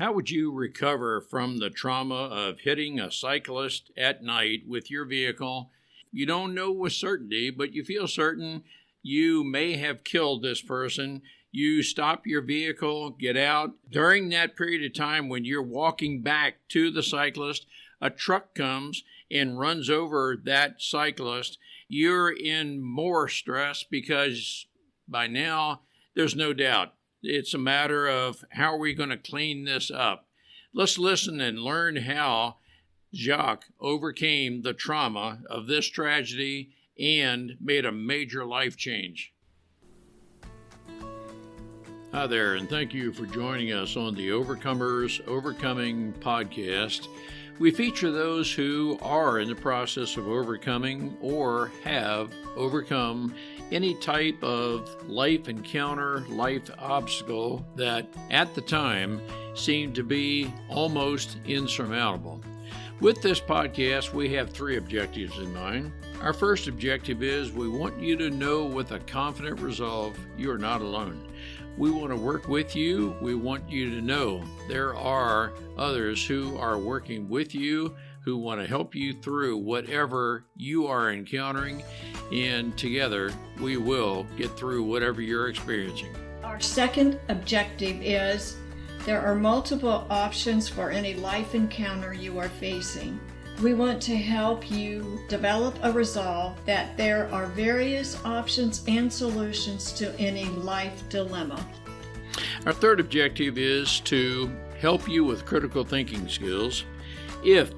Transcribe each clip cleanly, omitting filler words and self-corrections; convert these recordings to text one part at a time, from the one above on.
How would you recover from the trauma of hitting a cyclist at night with your vehicle? You don't know with certainty, but you feel certain you may have killed this person. You stop your vehicle, get out. During that period of time when you're walking back to the cyclist, a truck comes and runs over that cyclist. You're in more stress because by now there's no doubt it's a matter of how are we going to clean this up. Let's listen and learn how Jacques overcame the trauma of this tragedy and made a major life change. Hi there, and thank you for joining us on the Overcomers Overcoming podcast. We feature those who are in the process of overcoming or have overcome any type of life encounter, life obstacle that at the time seemed to be almost insurmountable. With this podcast, we have three objectives in mind. Our first objective is we want you to know with a confident resolve you are not alone. We want to work with you. We want you to know there are others who are working with you, who want to help you through whatever you are encountering, and together we will get through whatever you're experiencing. Our second objective is there are multiple options for any life encounter you are facing. We want to help you develop a resolve that there are various options and solutions to any life dilemma. Our third objective is to help you with critical thinking skills. If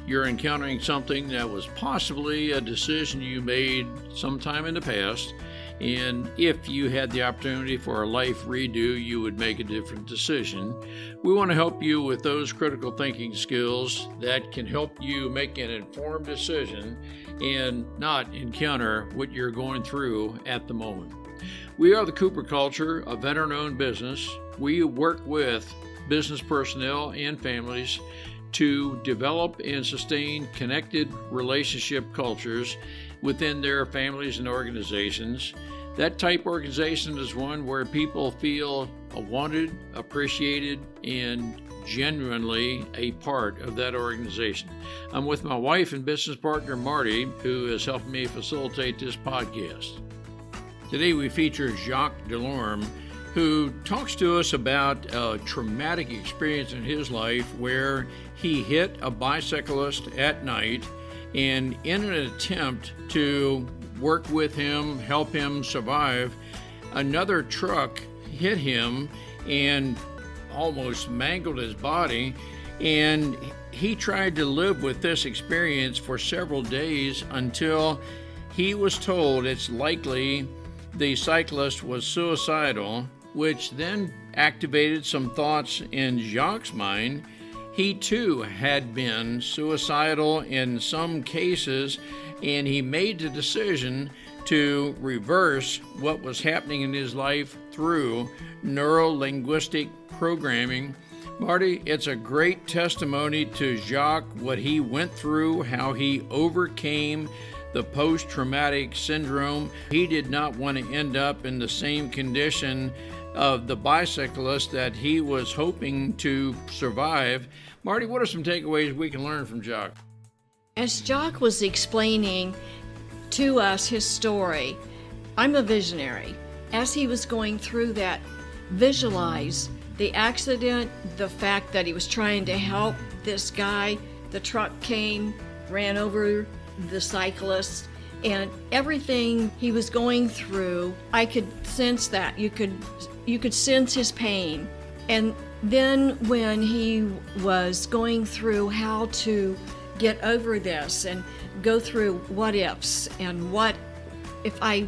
you're encountering something that was possibly a decision you made sometime in the past, and if you had the opportunity for a life redo, you would make a different decision. We want to help you with those critical thinking skills that can help you make an informed decision and not encounter what you're going through at the moment. We are the Cooper Culture, a veteran-owned business. We work with business personnel and families to develop and sustain connected relationship cultures within their families and organizations. That type organization is one where people feel wanted, appreciated, and genuinely a part of that organization. I'm with my wife and business partner, Marty, who is helping me facilitate this podcast. Today we feature Jacques Delorme, who talks to us about a traumatic experience in his life where he hit a bicyclist at night, and in an attempt to work with him, help him survive, another truck hit him and almost mangled his body, and he tried to live with this experience for several days until he was told it's likely the cyclist was suicidal, which then activated some thoughts in Jacques' mind. He too had been suicidal in some cases, and he made the decision to reverse what was happening in his life through neuro-linguistic programming. Marty, it's a great testimony to Jacques, what he went through, how he overcame the post-traumatic syndrome. He did not want to end up in the same condition of the bicyclist that he was hoping to survive. Marty, what are some takeaways we can learn from Jacques? As Jacques was explaining to us his story, I'm a visionary. As he was going through that, visualize the accident, the fact that he was trying to help this guy, the truck came, ran over the cyclist, and everything he was going through, I could sense that. You could sense his pain. And then when he was going through how to get over this and go through what ifs and what if I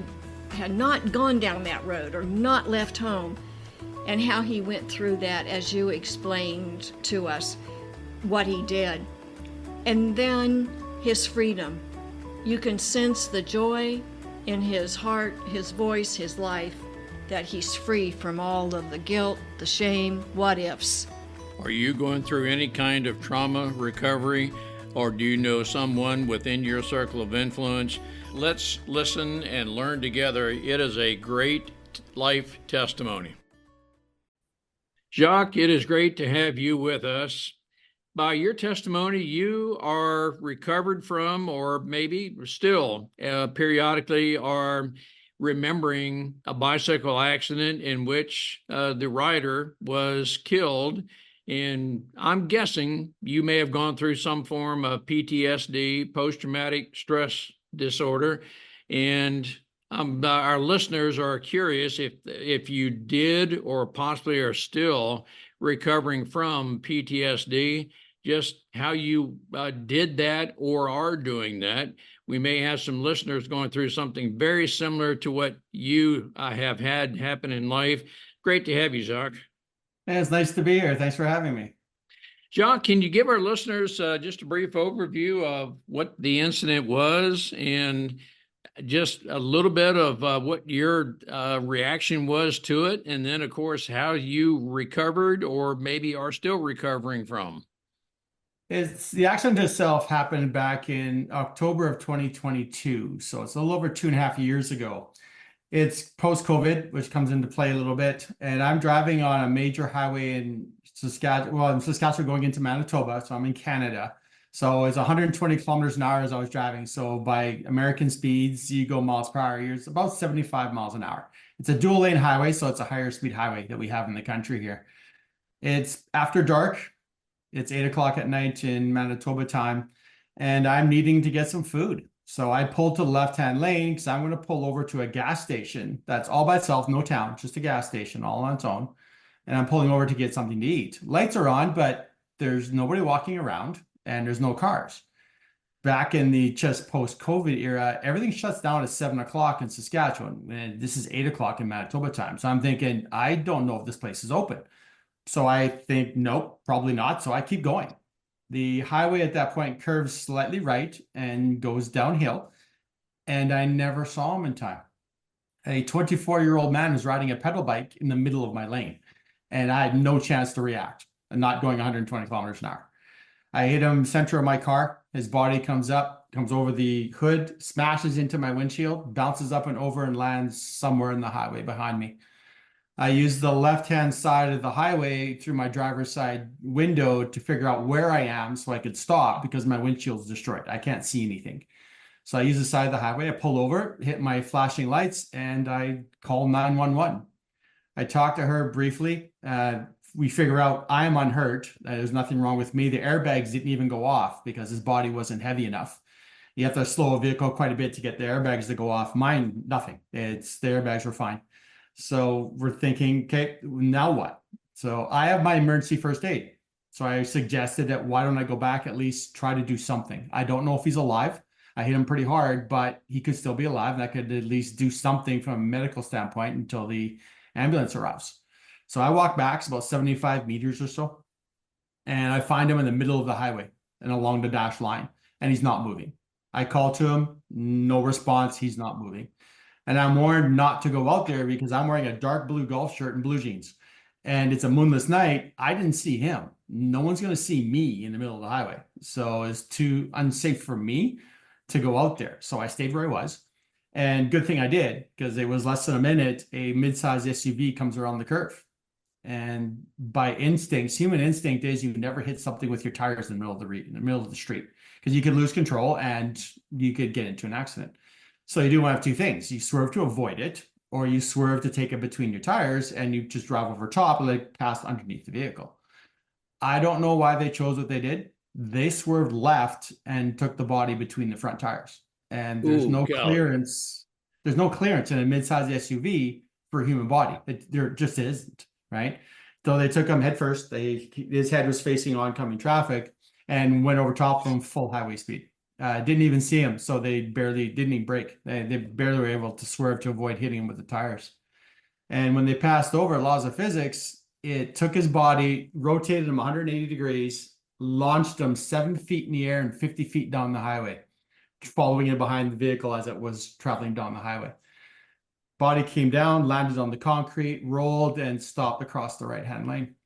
had not gone down that road or not left home, and how he went through that as you explained to us what he did. And then his freedom. You can sense the joy in his heart, his voice, his life, that he's free from all of the guilt, the shame, what ifs. Are you going through any kind of trauma recovery, or do you know someone within your circle of influence? Let's listen and learn together. It is a great life testimony. Jacques, it is great to have you with us. By your testimony, you are recovered from, or maybe still periodically are remembering a bicycle accident in which the rider was killed. And I'm guessing you may have gone through some form of PTSD, post-traumatic stress disorder. And our listeners are curious if you did or possibly are still recovering from PTSD, just how you did that or are doing that. We may have some listeners going through something very similar to what you have had happen in life. Great to have you, Jacques. Hey, it's nice to be here. Thanks for having me. Jacques, can you give our listeners just a brief overview of what the incident was and just a little bit of what your reaction was to it, and then, of course, how you recovered or maybe are still recovering from? The accident itself happened back in October of 2022, so it's a little over 2.5 years ago. It's post-COVID, which comes into play a little bit, and I'm driving on a major highway in Saskatchewan going into Manitoba, so I'm in Canada. So it's 120 kilometers an hour as I was driving. So by American speeds, you go miles per hour, it's about 75 miles an hour. It's a dual lane highway, so it's a higher speed highway that we have in the country here. It's after dark. It's 8 o'clock at night in Manitoba time, and I'm needing to get some food. So I pulled to the left-hand lane because I'm going to pull over to a gas station that's all by itself, no town, just a gas station all on its own. And I'm pulling over to get something to eat. Lights are on, but there's nobody walking around and there's no cars. Back in the just post-COVID era, everything shuts down at 7 o'clock in Saskatchewan, and this is 8 o'clock in Manitoba time. So I'm thinking, I don't know if this place is open. So I think, nope, probably not. So I keep going. The highway at that point curves slightly right and goes downhill. And I never saw him in time. A 24-year-old man was riding a pedal bike in the middle of my lane. And I had no chance to react. I'm not going 120 kilometers an hour. I hit him center of my car. His body comes up, comes over the hood, smashes into my windshield, bounces up and over and lands somewhere in the highway behind me. I used the left-hand side of the highway through my driver's side window to figure out where I am so I could stop because my windshield's destroyed. I can't see anything. So I use the side of the highway. I pull over, hit my flashing lights, and I call 911. I talked to her briefly. We figure out I am unhurt. There's nothing wrong with me. The airbags didn't even go off because his body wasn't heavy enough. You have to slow a vehicle quite a bit to get the airbags to go off. Mine, nothing. The airbags were fine. So we're thinking, okay, now what? So I have my emergency first aid. So I suggested that why don't I go back, at least try to do something. I don't know if he's alive. I hit him pretty hard, but he could still be alive. And I could at least do something from a medical standpoint until the ambulance arrives. So I walk back, it's about 75 meters or so. And I find him in the middle of the highway and along the dash line, and he's not moving. I call to him, no response, he's not moving. And I'm warned not to go out there because I'm wearing a dark blue golf shirt and blue jeans. And it's a moonless night. I didn't see him. No one's going to see me in the middle of the highway. So it's too unsafe for me to go out there. So I stayed where I was. And good thing I did, because it was less than a minute, a mid-sized SUV comes around the curve. And by instincts, human instinct is you never hit something with your tires in the middle of the street, because you could lose control and you could get into an accident. So you do one of two things. You swerve to avoid it, or you swerve to take it between your tires and you just drive over top and like pass underneath the vehicle. I don't know why they chose what they did. They swerved left and took the body between the front tires. And there's no clearance. There's no clearance in a mid-sized SUV for a human body. There just isn't, right? So they took him head first. His head was facing oncoming traffic and went over top of him full highway speed. Didn't even see him, so they didn't even brake. They barely were able to swerve to avoid hitting him with the tires. And when they passed over laws of physics, it took his body, rotated him 180 degrees, launched him 7 feet in the air and 50 feet down the highway, following it behind the vehicle as it was traveling down the highway. Body came down, landed on the concrete, rolled, and stopped across the right-hand lane.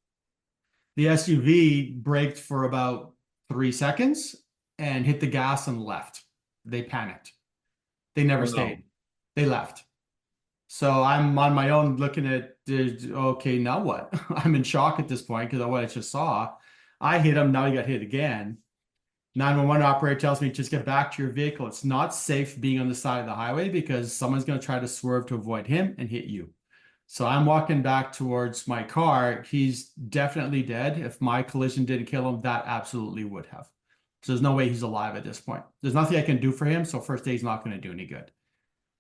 The SUV braked for about 3 seconds and hit the gas and left. They panicked. They never stayed. They left. So I'm on my own looking at Okay, now what? I'm in shock at this point because of what I just saw. I hit him, now he got hit again. 911 operator tells me just get back to your vehicle. It's not safe being on the side of the highway because someone's going to try to swerve to avoid him and hit you. So I'm walking back towards my car. He's definitely dead. If my collision didn't kill him, that absolutely would have. So there's no way he's alive at this point. There's nothing I can do for him. So first aid's not going to do any good.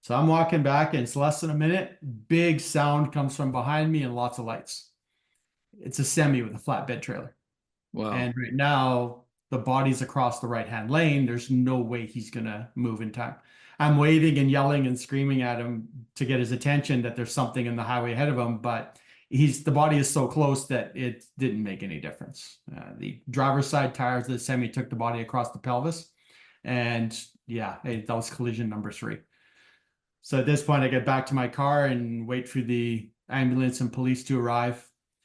So I'm walking back and it's less than a minute. Big sound comes from behind me and lots of lights. It's a semi with a flatbed trailer. Wow. And right now the body's across the right-hand lane. There's no way he's going to move in time. I'm waving and yelling and screaming at him to get his attention that there's something in the highway ahead of him, but the body is so close that it didn't make any difference. The driver's side tires of the semi took the body across the pelvis, and yeah, that was collision number 3. So at this point, I get back to my car and wait for the ambulance and police to arrive.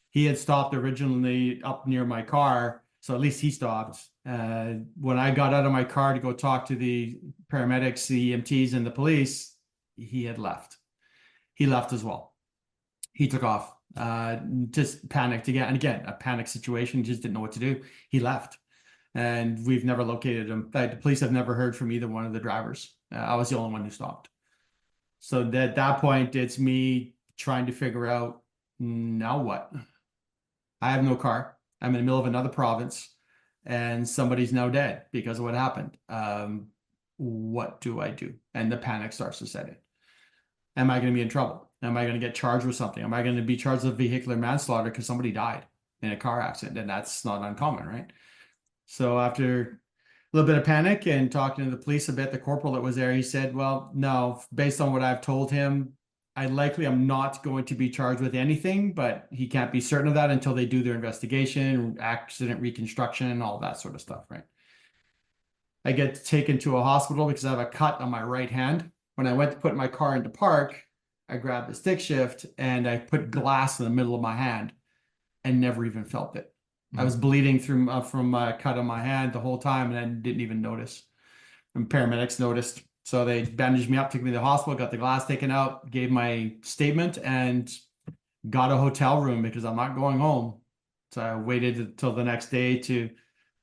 He had stopped originally up near my car, so at least he stopped. When I got out of my car to go talk to the paramedics, the EMTs, and the police, he had left. He left as well. He took off, just panicked again. And again, a panic situation, just didn't know what to do. He left. And we've never located him. The police have never heard from either one of the drivers. I was the only one who stopped. So at that point, it's me trying to figure out, now what? I have no car. I'm in the middle of another province and somebody's now dead because of what happened. What do I do? And the panic starts to set in. Am I going to be in trouble? Am I going to get charged with something? Am I going to be charged with vehicular manslaughter because somebody died in a car accident? And that's not uncommon, right? So after a little bit of panic and talking to the police a bit, the corporal that was there, he said, well, no, based on what I've told him, I likely am not going to be charged with anything, but he can't be certain of that until they do their investigation, accident reconstruction, all that sort of stuff, right? I get taken to a hospital because I have a cut on my right hand. When I went to put my car into park, I grabbed the stick shift and I put glass in the middle of my hand and never even felt it. I was bleeding through from a cut on my hand the whole time and I didn't even notice. And paramedics noticed. So they bandaged me up, took me to the hospital, got the glass taken out, gave my statement, and got a hotel room because I'm not going home. So I waited until the next day to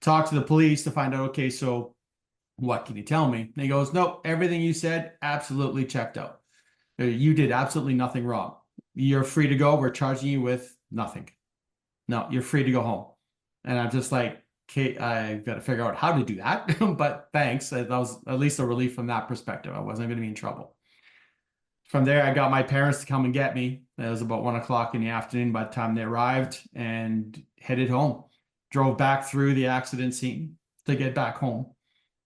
talk to the police to find out, okay, so what can you tell me? And he goes, nope, everything you said absolutely checked out. You did absolutely nothing wrong. You're free to go. We're charging you with nothing. No, you're free to go home. And I'm just like, okay, I've got to figure out how to do that. But thanks. That was at least a relief from that perspective. I wasn't going to be in trouble. From there, I got my parents to come and get me. It was about 1 o'clock in the afternoon by the time they arrived and headed home. Drove back through the accident scene to get back home.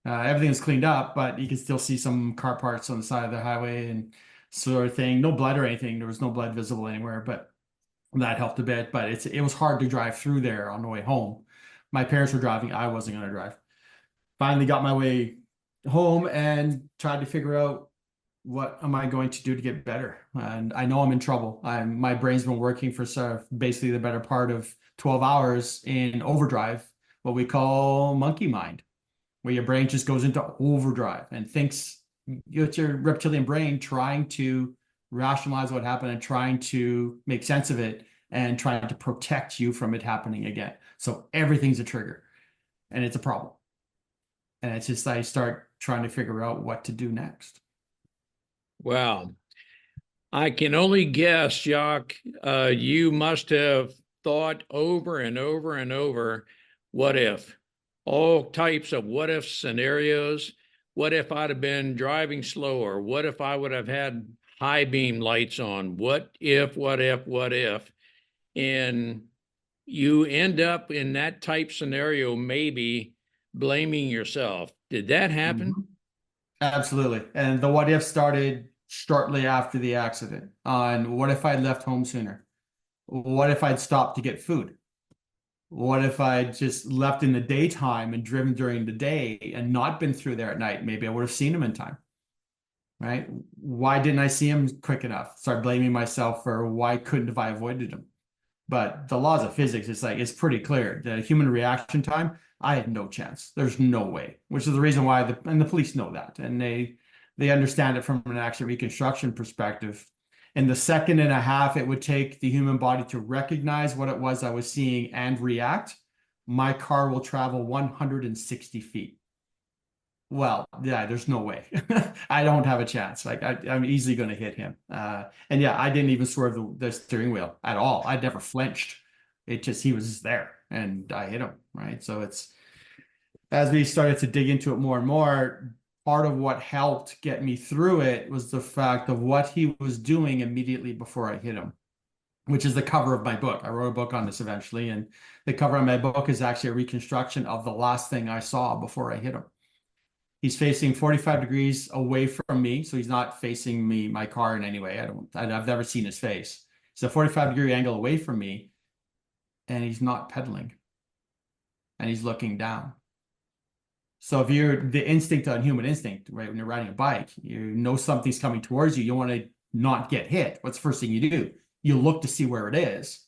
Everything was cleaned up, but you can still see some car parts on the side of the highway and sort of thing. No blood or anything. There was no blood visible anywhere, but that helped a bit. But it was hard to drive through there on the way home. My parents were driving. I wasn't going to drive. Finally got my way home and tried to figure out what am I going to do to get better. And I know I'm in trouble. My brain's been working for sort of basically the better part of 12 hours in overdrive, what we call monkey mind, where your brain just goes into overdrive and thinks, it's your reptilian brain trying to rationalize what happened and trying to make sense of it and trying to protect you from it happening again. So everything's a trigger and it's a problem. And it's just, I start trying to figure out what to do next. Wow. I can only guess, Jacques, you must have thought over and over and over, what if? All types of what if scenarios. What if I'd have been driving slower? What if I would have had high beam lights on? What if? And you end up in that type scenario, maybe blaming yourself. Did that happen? Mm-hmm. Absolutely. And the what if started shortly after the accident on what if I'd left home sooner? What if I'd stopped to get food? What if I just left in the daytime and driven during the day and not been through there at night? Maybe I would have seen him in time, right? Why didn't I see him quick enough? Start blaming myself for why couldn't have I avoided him? But the laws of physics, it's pretty clear. The human reaction time, I had no chance. There's no way, which is the reason why and the police know that. And they understand it from an accident reconstruction perspective. In the second and a half it would take the human body to recognize what it was I was seeing and react, my car will travel 160 feet. Well, yeah, there's no way. I don't have a chance. Like I'm easily going to hit him. And yeah, I didn't even swerve the steering wheel at all. I never flinched. It just, he was there and I hit him, right? So it's, as we started to dig into it more and more, part of what helped get me through it was the fact of what he was doing immediately before I hit him, which is the cover of my book. I wrote a book on this eventually, and the cover of my book is actually a reconstruction of the last thing I saw before I hit him. He's facing 45 degrees away from me, so he's not facing me, my car in any way. I've never seen his face. He's a 45-degree angle away from me, and he's not pedaling, and he's looking down. So if you're the instinct on human instinct, right? When you're riding a bike, you know something's coming towards you. You want to not get hit. What's the first thing you do? You look to see where it is,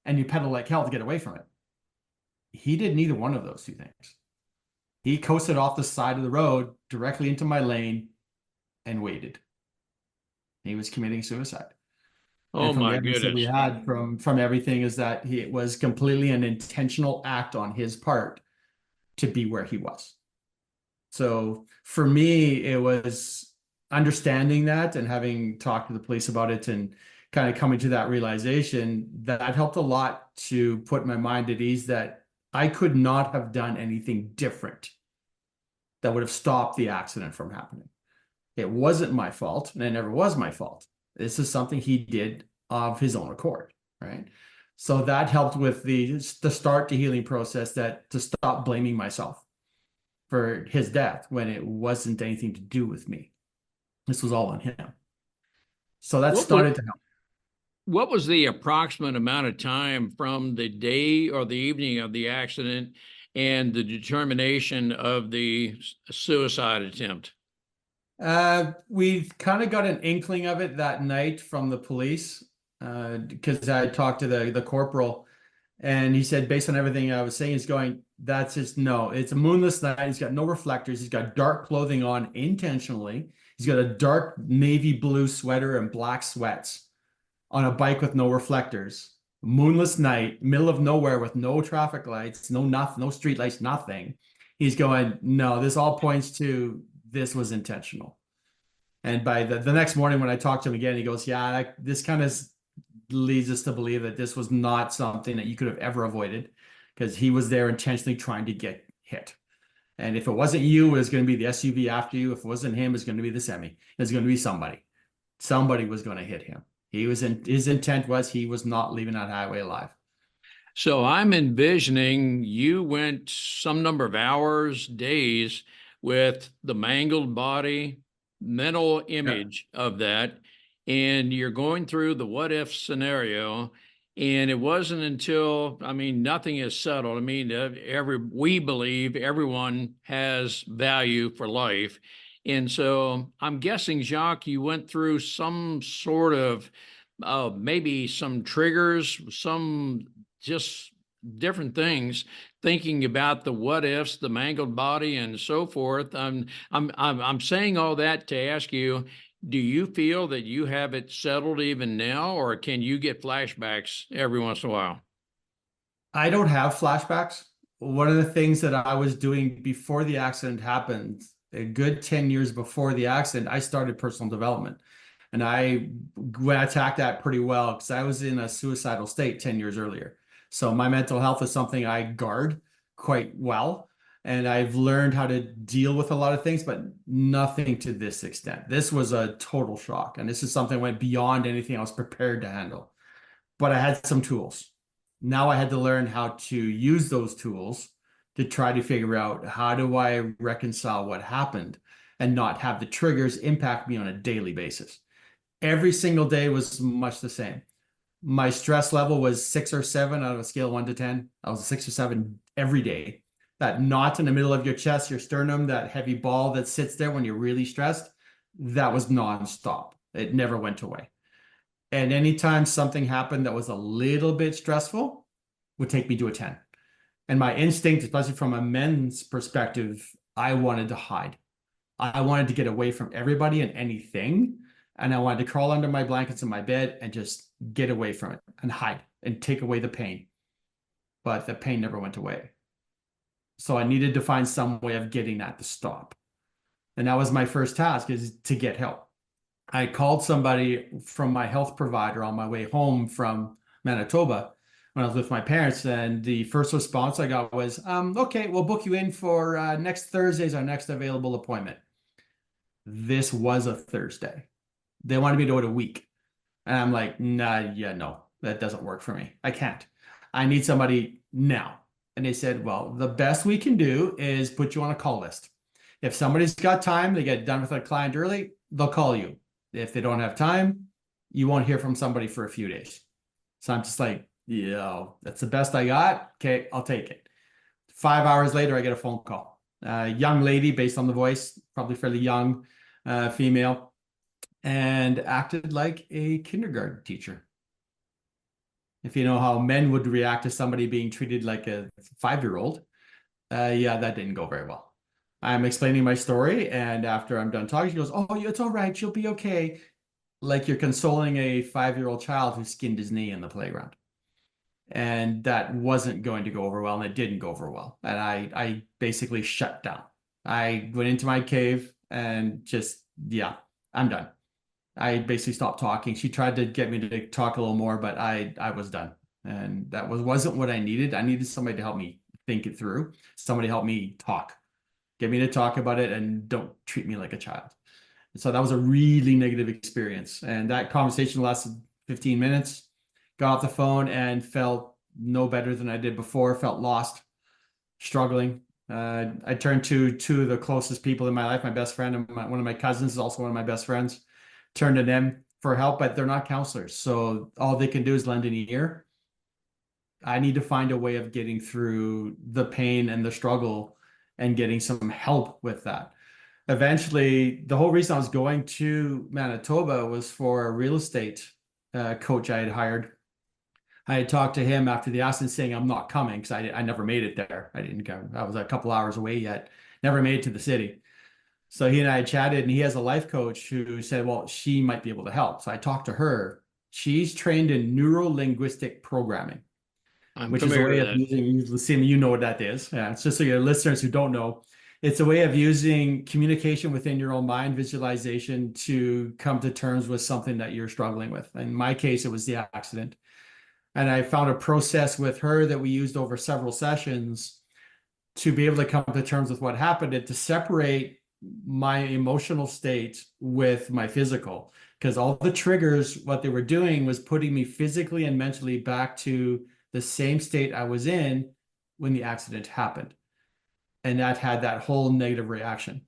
and you pedal like hell to get away from it. He did neither one of those two things. He coasted off the side of the road directly into my lane and waited. He was committing suicide. Oh And from the my evidence that we goodness. had from everything is that it was completely an intentional act on his part to be where he was. So for me, it was understanding that and having talked to the police about it and kind of coming to that realization that helped a lot to put my mind at ease that I could not have done anything different that would have stopped the accident from happening. It wasn't my fault, and it never was my fault. This is something he did of his own accord, right? So that helped with the start the healing process, that to stop blaming myself for his death when it wasn't anything to do with me. This was all on him. So that started to help. What was the approximate amount of time from the day or the evening of the accident and the determination of the suicide attempt? We kind of got an inkling of it that night from the police, because I talked to the corporal, and he said, based on everything I was saying, he's going, that's just, no, it's a moonless night. He's got no reflectors. He's got dark clothing on intentionally. He's got a dark navy blue sweater and black sweats on a bike with no reflectors. Moonless night, middle of nowhere with no traffic lights, nothing, no street lights, nothing. He's going, no, this all points to this was intentional. And by the next morning when I talked to him again, he goes, yeah, this kind of leads us to believe that this was not something that you could have ever avoided, because he was there intentionally trying to get hit. And if it wasn't you, it was going to be the SUV after you. If it wasn't him, it's going to be the semi. It was going to be somebody. Somebody was going to hit him. His intent was he was not leaving that highway alive. So I'm envisioning you went some number of hours, days with the mangled body, mental image of that, and you're going through the what if scenario. And it wasn't until, I mean, nothing is settled. I mean, we believe everyone has value for life. And so I'm guessing, Jacques, you went through some sort of maybe some triggers, some just different things, thinking about the what ifs, the mangled body, and so forth. I'm saying all that to ask you, do you feel that you have it settled even now, or can you get flashbacks every once in a while? I don't have flashbacks. One of the things that I was doing before the accident happened, a good 10 years before the accident, I started personal development. And I attacked that pretty well because I was in a suicidal state 10 years earlier. So my mental health is something I guard quite well. And I've learned how to deal with a lot of things, but nothing to this extent. This was a total shock. And this is something that went beyond anything I was prepared to handle. But I had some tools. Now I had to learn how to use those tools to try to figure out, how do I reconcile what happened and not have the triggers impact me on a daily basis. Every single day was much the same. My stress level was 6 or 7 out of a scale of 1 to 10. I was a 6 or 7 every day. That knot in the middle of your chest, your sternum, that heavy ball that sits there when you're really stressed, that was nonstop. It never went away. And anytime something happened that was a little bit stressful, would take me to a 10. And my instinct, especially from a men's perspective, I wanted to hide. I wanted to get away from everybody and anything And I wanted to crawl under my blankets in my bed and just get away from it and hide and take away the pain. But the pain never went away. So I needed to find some way of getting that to stop. And that was my first task, is to get help. I called somebody from my health provider on my way home from Manitoba when I was with my parents. And the first response I got was, okay, we'll book you in for next Thursday's our next available appointment. This was a Thursday. They wanted me to wait a week. And I'm like, nah, yeah, no, that doesn't work for me. I can't. I need somebody now. And they said, well, the best we can do is put you on a call list. If somebody's got time, they get done with a client early, they'll call you. If they don't have time, you won't hear from somebody for a few days. So I'm just like, yeah, that's the best I got. Okay, I'll take it. 5 hours later, I get a phone call. A young lady, based on the voice, probably fairly young, female, and acted like a kindergarten teacher. If you know how men would react to somebody being treated like a 5-year-old, yeah, that didn't go very well. I'm explaining my story, and after I'm done talking, she goes, oh, it's all right, you'll be okay. Like you're consoling a 5-year-old child who skinned his knee in the playground. And that wasn't going to go over well, and it didn't go over well. And I basically shut down. I went into my cave and just, yeah, I'm done. I basically stopped talking. She tried to get me to talk a little more, but I was done. And that wasn't what I needed. I needed somebody to help me think it through. Somebody help me talk. Get me to talk about it and don't treat me like a child. So that was a really negative experience. And that conversation lasted 15 minutes. Got off the phone and felt no better than I did before. Felt lost, struggling. I turned to two of the closest people in my life. My best friend and one of my cousins is also one of my best friends. Turned to them for help, but they're not counselors. So all they can do is lend an ear. I need to find a way of getting through the pain and the struggle and getting some help with that. Eventually, the whole reason I was going to Manitoba was for a real estate coach I had hired. I had talked to him after the accident saying I'm not coming because I never made it there. I didn't go. I was a couple hours away yet. Never made it to the city. So he and I chatted, and he has a life coach who said, well, she might be able to help. So I talked to her. She's trained in neuro-linguistic programming, which is a way of using, you know what that is. Yeah, it's just so your listeners who don't know, it's a way of using communication within your own mind, visualization, to come to terms with something that you're struggling with. In my case, it was the accident. And I found a process with her that we used over several sessions to be able to come to terms with what happened and to separate my emotional state with my physical. Because all the triggers, what they were doing was putting me physically and mentally back to the same state I was in when the accident happened. And that had that whole negative reaction.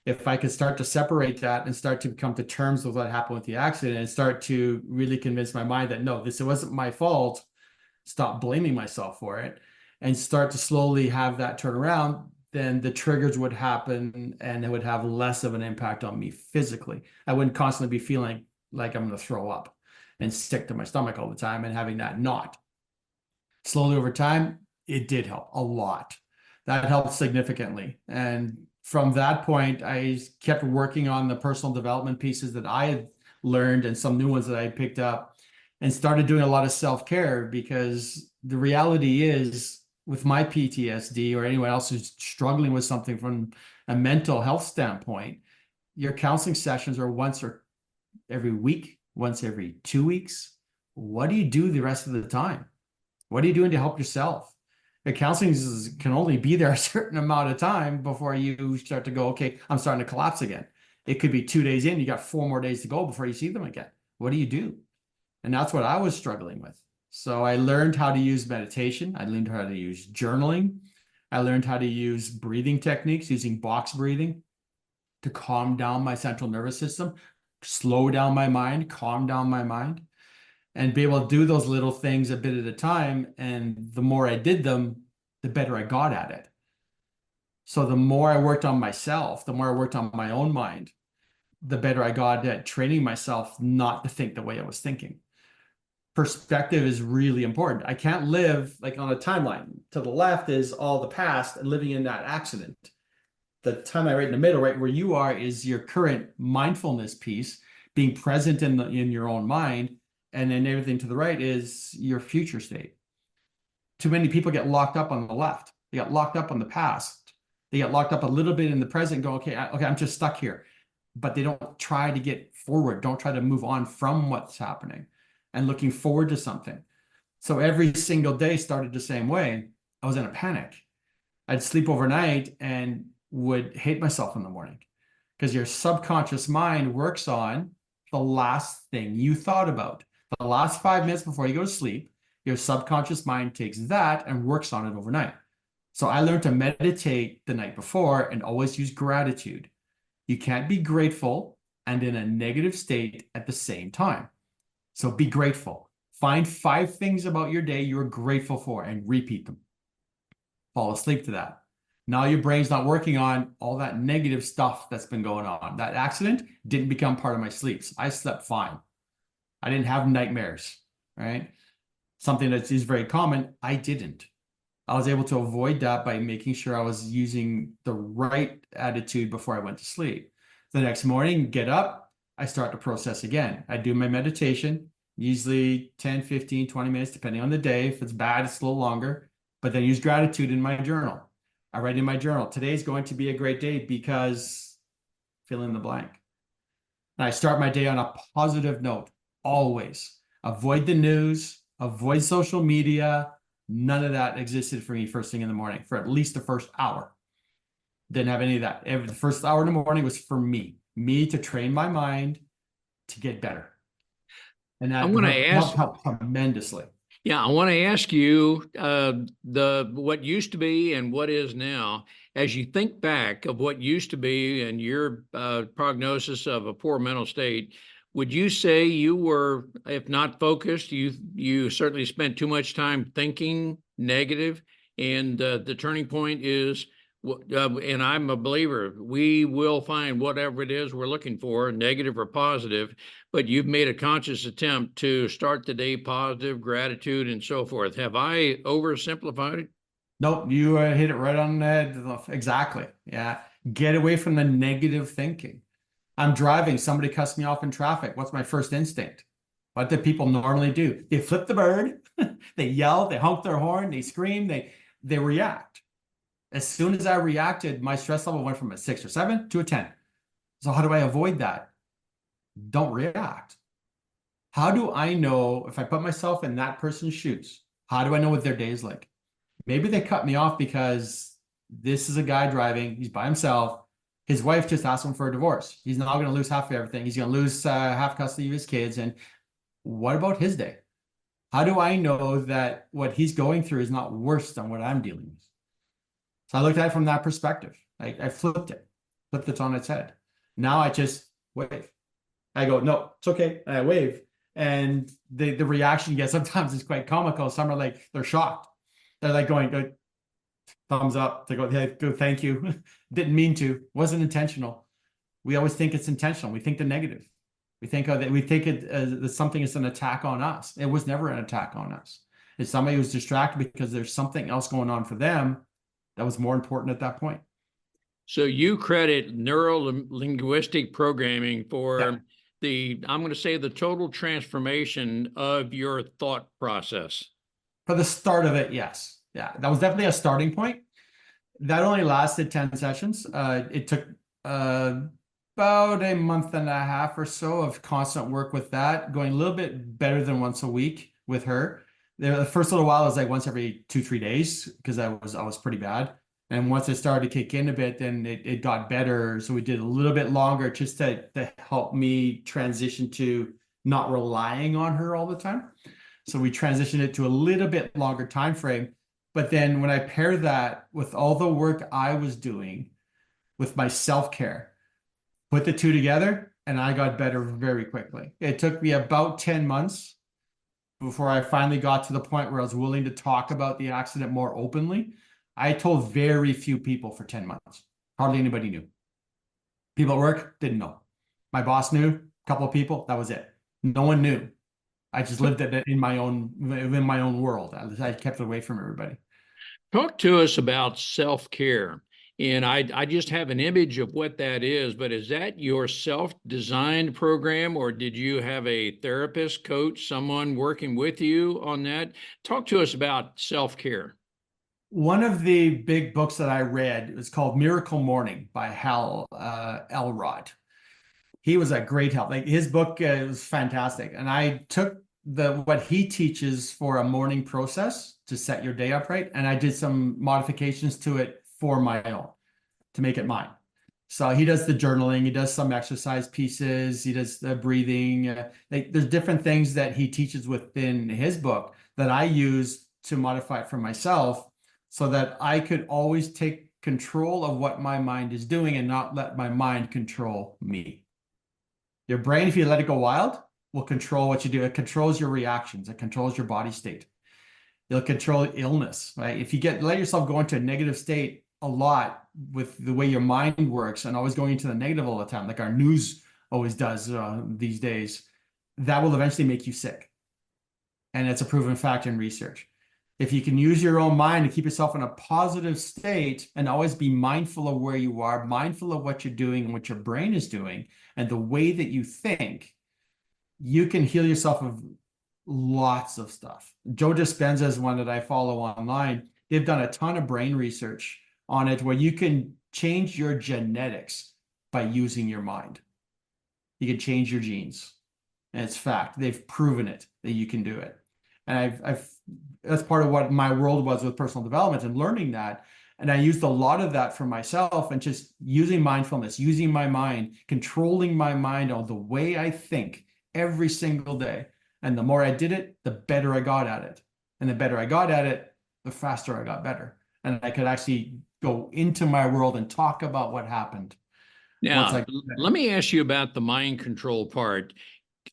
If I could start to separate that and start to come to terms with what happened with the accident and start to really convince my mind that, no, this wasn't my fault, stop blaming myself for it, and start to slowly have that turn around, then the triggers would happen and it would have less of an impact on me physically. I wouldn't constantly be feeling like I'm going to throw up and sick to my stomach all the time and having that knot. Slowly over time, it did help a lot. That helped significantly. And from that point, I kept working on the personal development pieces that I had learned and some new ones that I picked up, and started doing a lot of self-care, because the reality is, with my PTSD or anyone else who's struggling with something from a mental health standpoint, your counseling sessions are once or every week, once every 2 weeks. What do you do the rest of the time? What are you doing to help yourself? The counseling can only be there a certain amount of time before you start to go, okay, I'm starting to collapse again. It could be 2 days in, you got 4 more days to go before you see them again. What do you do? And that's what I was struggling with. So I learned how to use meditation. I learned how to use journaling. I learned how to use breathing techniques, using box breathing to calm down my central nervous system, slow down my mind, calm down my mind, and be able to do those little things a bit at a time. And the more I did them, the better I got at it. So the more I worked on myself, the more I worked on my own mind, the better I got at training myself not to think the way I was thinking. Perspective is really important. I can't live like on a timeline. To the left is all the past and living in that accident. The timeline right in the middle, right where you are, is your current mindfulness piece, being present in your own mind, and then everything to the right is your future state. Too many people get locked up on the left. They get locked up on the past. They get locked up a little bit in the present, go, okay, I'm just stuck here. But they don't try to get forward, don't try to move on from what's happening and looking forward to something. So every single day started the same way. I was in a panic. I'd sleep overnight and would hate myself in the morning because your subconscious mind works on the last thing you thought about. The last 5 minutes before you go to sleep, your subconscious mind takes that and works on it overnight. So I learned to meditate the night before and always use gratitude. You can't be grateful and in a negative state at the same time. So be grateful. Find 5 things about your day you're grateful for and repeat them. Fall asleep to that. Now your brain's not working on all that negative stuff that's been going on. That accident didn't become part of my sleeps. I slept fine. I didn't have nightmares, right? Something that is very common, I didn't. I was able to avoid that by making sure I was using the right attitude before I went to sleep. The next morning, get up, I start to process again. I do my meditation, usually 10, 15, 20 minutes, depending on the day. If it's bad, it's a little longer, but then use gratitude in my journal. I write in my journal, today's going to be a great day because fill in the blank. And I start my day on a positive note, always. Avoid the news, avoid social media. None of that existed for me first thing in the morning for at least the first hour. Didn't have any of that. The first hour in the morning was for me to train my mind to get better. And that helped tremendously. Yeah, I want to ask you what used to be and what is now. As you think back of what used to be and your prognosis of a poor mental state, would you say you were, if not focused, you certainly spent too much time thinking negative, and the turning point is, and I'm a believer, we will find whatever it is we're looking for, negative or positive, but you've made a conscious attempt to start the day positive, gratitude, and so forth. Have I oversimplified it? Nope, you hit it right on the head. Exactly. Yeah. Get away from the negative thinking. I'm driving, somebody cuts me off in traffic. What's my first instinct? What do people normally do? They flip the bird, they yell, they honk their horn, they scream, they react. As soon as I reacted, my stress level went from a 6 or 7 to a 10. So how do I avoid that? Don't react. How do I know if I put myself in that person's shoes? How do I know what their day is like? Maybe they cut me off because this is a guy driving, he's by himself. His wife just asked him for a divorce. He's not going to lose half of everything. He's going to lose half custody of his kids. And what about his day? How do I know that what he's going through is not worse than what I'm dealing with? So I looked at it from that perspective. I flipped it on its head. Now I just wave. I go, no, it's okay. And I wave. And the reaction you get sometimes is quite comical. Some are like, they're shocked. They're like going, thumbs up. They go, hey, go, thank you. Didn't mean to. Wasn't intentional. We always think it's intentional. We think the negative. We think that something is an attack on us. It was never an attack on us. It's somebody who's distracted because there's something else going on for them that was more important at that point. So you credit neuro-linguistic programming for I'm going to say the total transformation of your thought process. For the start of it, yes. Yeah, that was definitely a starting point. That only lasted 10 sessions. It took about a month and a half or so of constant work with that, going a little bit better than once a week with her. The first little while was like once every 2-3 days because I was pretty bad. And once it started to kick in a bit, then it got better. So we did a little bit longer just to help me transition to not relying on her all the time. So we transitioned it to a little bit longer time frame. But then when I pair that with all the work I was doing with my self-care, put the two together, and I got better very quickly. It took me about 10 months before I finally got to the point where I was willing to talk about the accident more openly. I told very few people for 10 months. Hardly anybody knew. People at work didn't know. My boss knew, a couple of people, that was it. No one knew. I just lived it in my own world. I kept it away from everybody. Talk to us about self-care And I just have an image of what that is, but is that your self-designed program, or did you have a therapist, coach, someone working with you on that? Talk to us about self-care. One of the big books that I read was called Miracle Morning by Hal Elrod. He was a great help. Like his book was fantastic. And I took what he teaches for a morning process to set your day up right. And I did some modifications to it for my own to make it mine. So he does the journaling, he does some exercise pieces, he does the breathing. Like there's different things that he teaches within his book that I use to modify it for myself so that I could always take control of what my mind is doing and not let my mind control me. Your brain, if you let it go wild, will control what you do. It controls your reactions. It controls your body state. It'll control illness, right? If you let yourself go into a negative state a lot with the way your mind works and always going into the negative all the time, like our news always does these days, that will eventually make you sick. And it's a proven fact in research. If you can use your own mind to keep yourself in a positive state and always be mindful of where you are, mindful of what you're doing and what your brain is doing, and the way that you think, you can heal yourself of lots of stuff. Joe Dispenza is one that I follow online. They've done a ton of brain research on it where you can change your genetics by using your mind. You can change your genes. And it's fact. They've proven it that you can do it. And I've that's part of what my world was with personal development and learning that. And I used a lot of that for myself and just using mindfulness, using my mind, controlling my mind on the way I think every single day. And the more I did it, the better I got at it. And the better I got at it, the faster I got better. And I could actually go into my world and talk about what happened. Now, let me ask you about the mind control part.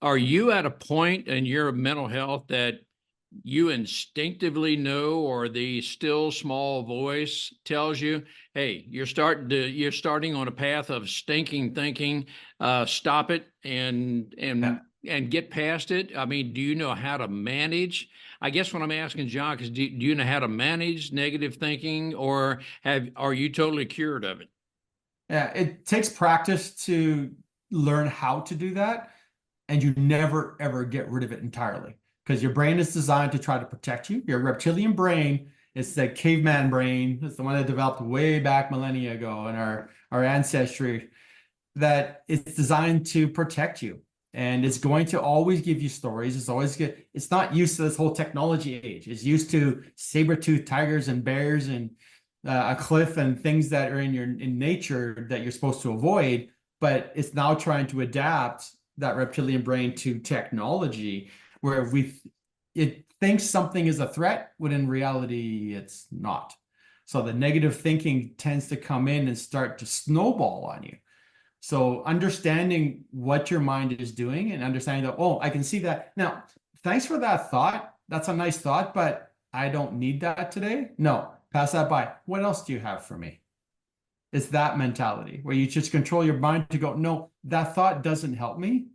Are you at a point in your mental health that you instinctively know, or the still small voice tells you, hey, you're starting on a path of stinking thinking, stop it and get past it? I mean, do you know how to manage? I guess what I'm asking, Jacques, is do you know how to manage negative thinking, or are you totally cured of it? Yeah, it takes practice to learn how to do that, and you never ever get rid of it entirely because your brain is designed to try to protect you. Your reptilian brain is the caveman brain. It's the one that developed way back millennia ago in our ancestry, that it's designed to protect you. And it's going to always give you stories. It's not used to this whole technology age. It's used to saber-toothed tigers and bears and a cliff and things that are in nature that you're supposed to avoid. But it's now trying to adapt that reptilian brain to technology where it thinks something is a threat when in reality it's not. So the negative thinking tends to come in and start to snowball on you. So understanding what your mind is doing and understanding that, oh, I can see that. Now, thanks for that thought. That's a nice thought, but I don't need that today. No, pass that by. What else do you have for me? It's that mentality where you just control your mind to go, no, that thought doesn't help me.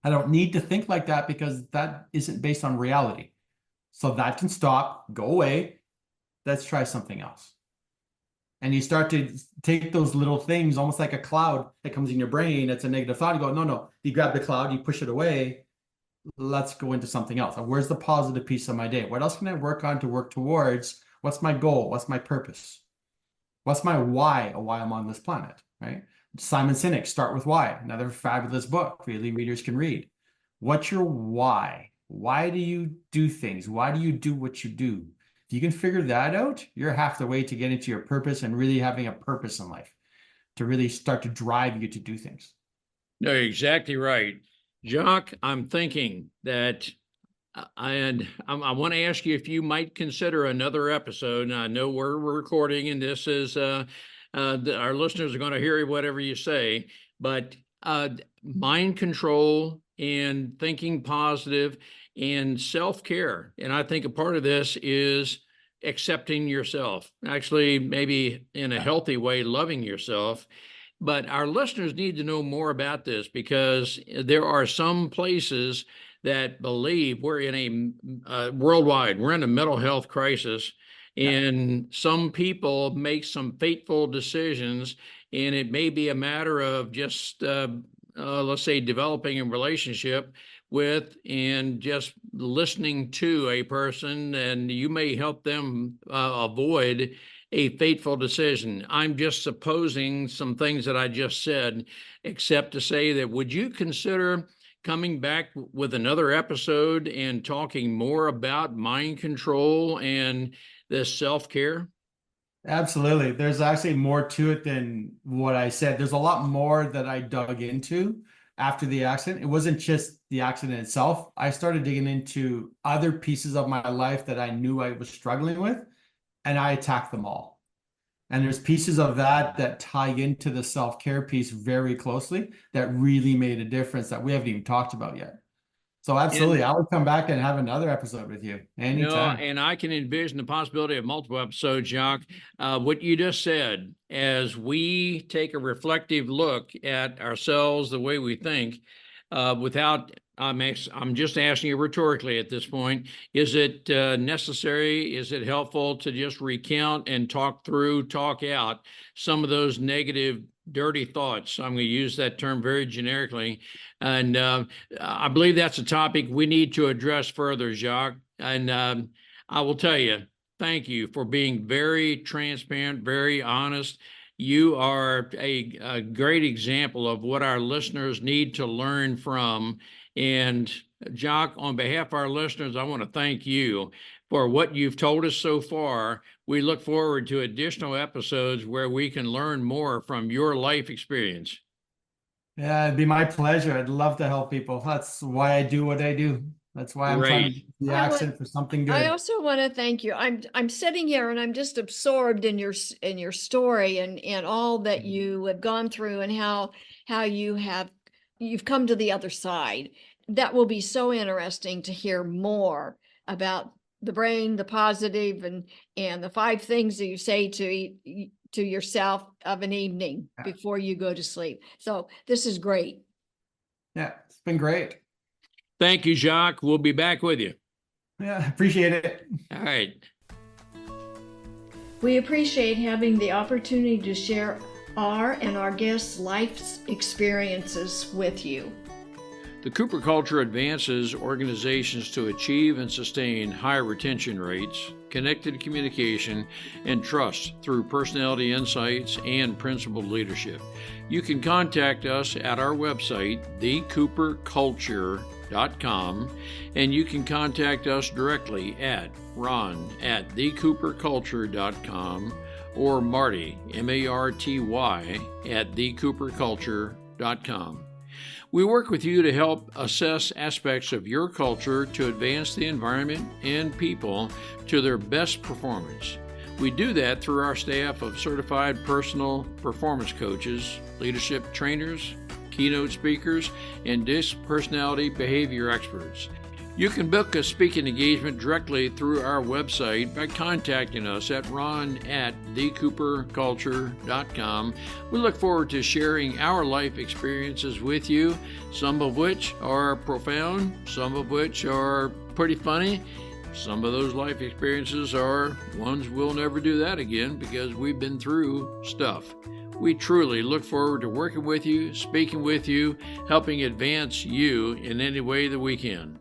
I don't need to think like that because that isn't based on reality. So that can stop, go away. Let's try something else. And you start to take those little things, almost like a cloud that comes in your brain. It's a negative thought. You go, no. You grab the cloud, you push it away. Let's go into something else. Where's the positive piece of my day? What else can I work on to work towards? What's my goal? What's my purpose? What's my why of why I'm on this planet, right? Simon Sinek, Start With Why, another fabulous book really readers can read. What's your why? Why do you do things? Why do you do what you do? If you can figure that out, you're half the way to get into your purpose and really having a purpose in life to really start to drive you to do things. No, you're exactly right. Jacques, I'm thinking that I want to ask you if you might consider another episode. Now, I know we're recording, and this is our listeners are going to hear whatever you say, but mind control and thinking positive and self-care. And I think a part of this is accepting yourself, actually, maybe in a healthy way, loving yourself. But our listeners need to know more about this because there are some places that believe we're in a worldwide, we're in a mental health crisis. And some people make some fateful decisions, and it may be a matter of just, let's say, developing a relationship with and just listening to a person, and you may help them avoid a fateful decision. I'm just supposing some things that I just said, except to say that would you consider coming back with another episode and talking more about mind control and this self-care? Absolutely. There's actually more to it than what I said. There's a lot more that I dug into after the accident. It wasn't just the accident itself. I started digging into other pieces of my life that I knew I was struggling with, and I attacked them all. And there's pieces of that that tie into the self-care piece very closely that really made a difference that we haven't even talked about yet. So absolutely, I would come back and have another episode with you anytime. And I can envision the possibility of multiple episodes, Jacques. What you just said, as we take a reflective look at ourselves, the way we think, I'm just asking you rhetorically at this point, is it necessary, is it helpful to just recount and talk out some of those negative, dirty thoughts? I'm going to use that term very generically. And I believe that's a topic we need to address further, Jacques. And I will tell you, thank you for being very transparent, very honest. You are a great example of what our listeners need to learn from. And Jacques, on behalf of our listeners, I want to thank you for what you've told us so far. We look forward to additional episodes where we can learn more from your life experience. Yeah, it'd be my pleasure. I'd love to help people. That's why I do what I do. That's why I'm trying to use the accent for something good. I also want to thank you. I'm sitting here and I'm just absorbed in your story and all that you have gone through and how you've come to the other side. That will be so interesting to hear more about the brain, the positive, and the 5 things that you say to yourself of an evening before you go to sleep. So this is great. Yeah, it's been great. Thank you, Jacques. We'll be back with you. Yeah, appreciate it. All right. We appreciate having the opportunity to share our and our guests' life's experiences with you. The Cooper culture advances organizations to achieve and sustain high retention rates, connected communication, and trust through personality insights and principled leadership. You can contact us at our website, thecooperculture.com, and you can contact us directly at ron@thecooperculture.com or Marty, M-A-R-T-Y, at thecooperculture.com. We work with you to help assess aspects of your culture to advance the environment and people to their best performance. We do that through our staff of certified personal performance coaches, leadership trainers, keynote speakers, and disc personality behavior experts. You can book a speaking engagement directly through our website by contacting us at ron@thecooperculture.com. We look forward to sharing our life experiences with you, some of which are profound, some of which are pretty funny. Some of those life experiences are ones we'll never do that again because we've been through stuff. We truly look forward to working with you, speaking with you, helping advance you in any way that we can.